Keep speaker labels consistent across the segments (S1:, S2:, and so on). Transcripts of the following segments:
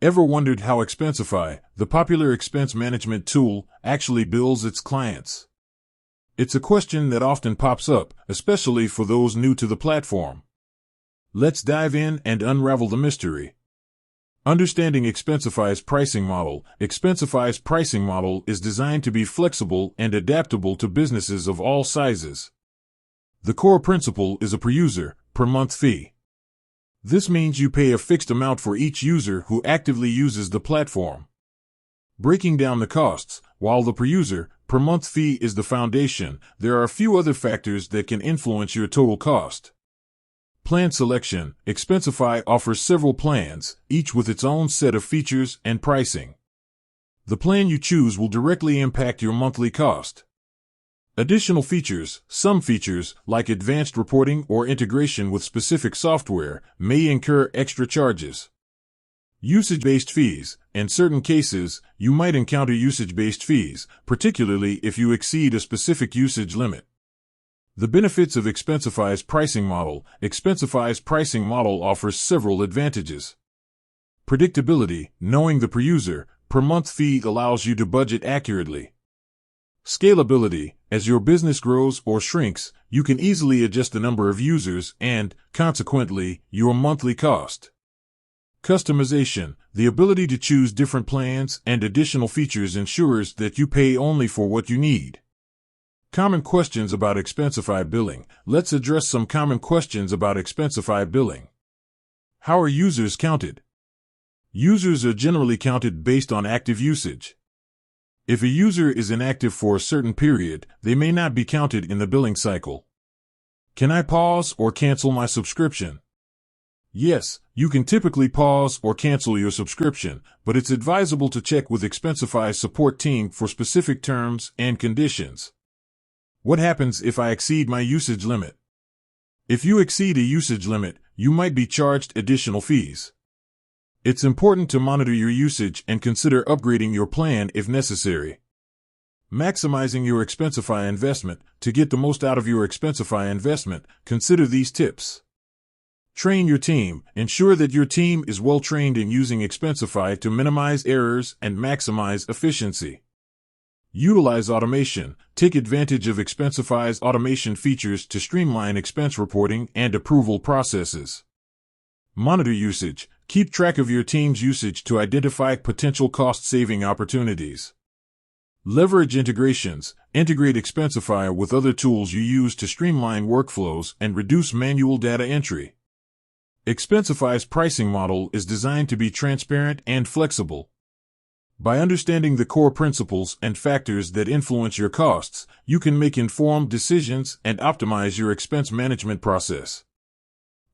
S1: Ever wondered how Expensify, the popular expense management tool, actually bills its clients? It's a question that often pops up, especially for those new to the platform. Let's dive in and unravel the mystery. Understanding Expensify's pricing model. Expensify's pricing model is designed to be flexible and adaptable to businesses of all sizes. The core principle is a per-user, per-month fee. This means you pay a fixed amount for each user who actively uses the platform. Breaking down the costs, while the per-user, per-month fee is the foundation, there are a few other factors that can influence your total cost. Plan selection. Expensify offers several plans, each with its own set of features and pricing. The plan you choose will directly impact your monthly cost. Additional features. Some features, like advanced reporting or integration with specific software, may incur extra charges. Usage-based fees. In certain cases, you might encounter usage-based fees, particularly if you exceed a specific usage limit. The benefits of Expensify's pricing model. Expensify's pricing model offers several advantages. Predictability. Knowing the per-user, per-month fee allows you to budget accurately. Scalability. As your business grows or shrinks, you can easily adjust the number of users and, consequently, your monthly cost. Customization. The ability to choose different plans and additional features ensures that you pay only for what you need. Common questions about Expensify billing. Let's address some common questions about Expensify billing. How are users counted? Users are generally counted based on active usage. If a user is inactive for a certain period, they may not be counted in the billing cycle. Can I pause or cancel my subscription? Yes, you can typically pause or cancel your subscription, but it's advisable to check with Expensify's support team for specific terms and conditions. What happens if I exceed my usage limit? If you exceed a usage limit, you might be charged additional fees. It's important to monitor your usage and consider upgrading your plan if necessary. Maximizing your Expensify investment. To get the most out of your Expensify investment, consider these tips. Train your team. Ensure that your team is well trained in using Expensify to minimize errors and maximize efficiency. Utilize automation. Take advantage of Expensify's automation features to streamline expense reporting and approval processes. Monitor usage. Keep track of your team's usage to identify potential cost-saving opportunities. Leverage integrations. Integrate Expensify with other tools you use to streamline workflows and reduce manual data entry. Expensify's pricing model is designed to be transparent and flexible. By understanding the core principles and factors that influence your costs, you can make informed decisions and optimize your expense management process.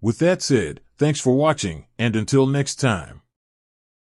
S1: With that said, thanks for watching, and until next time.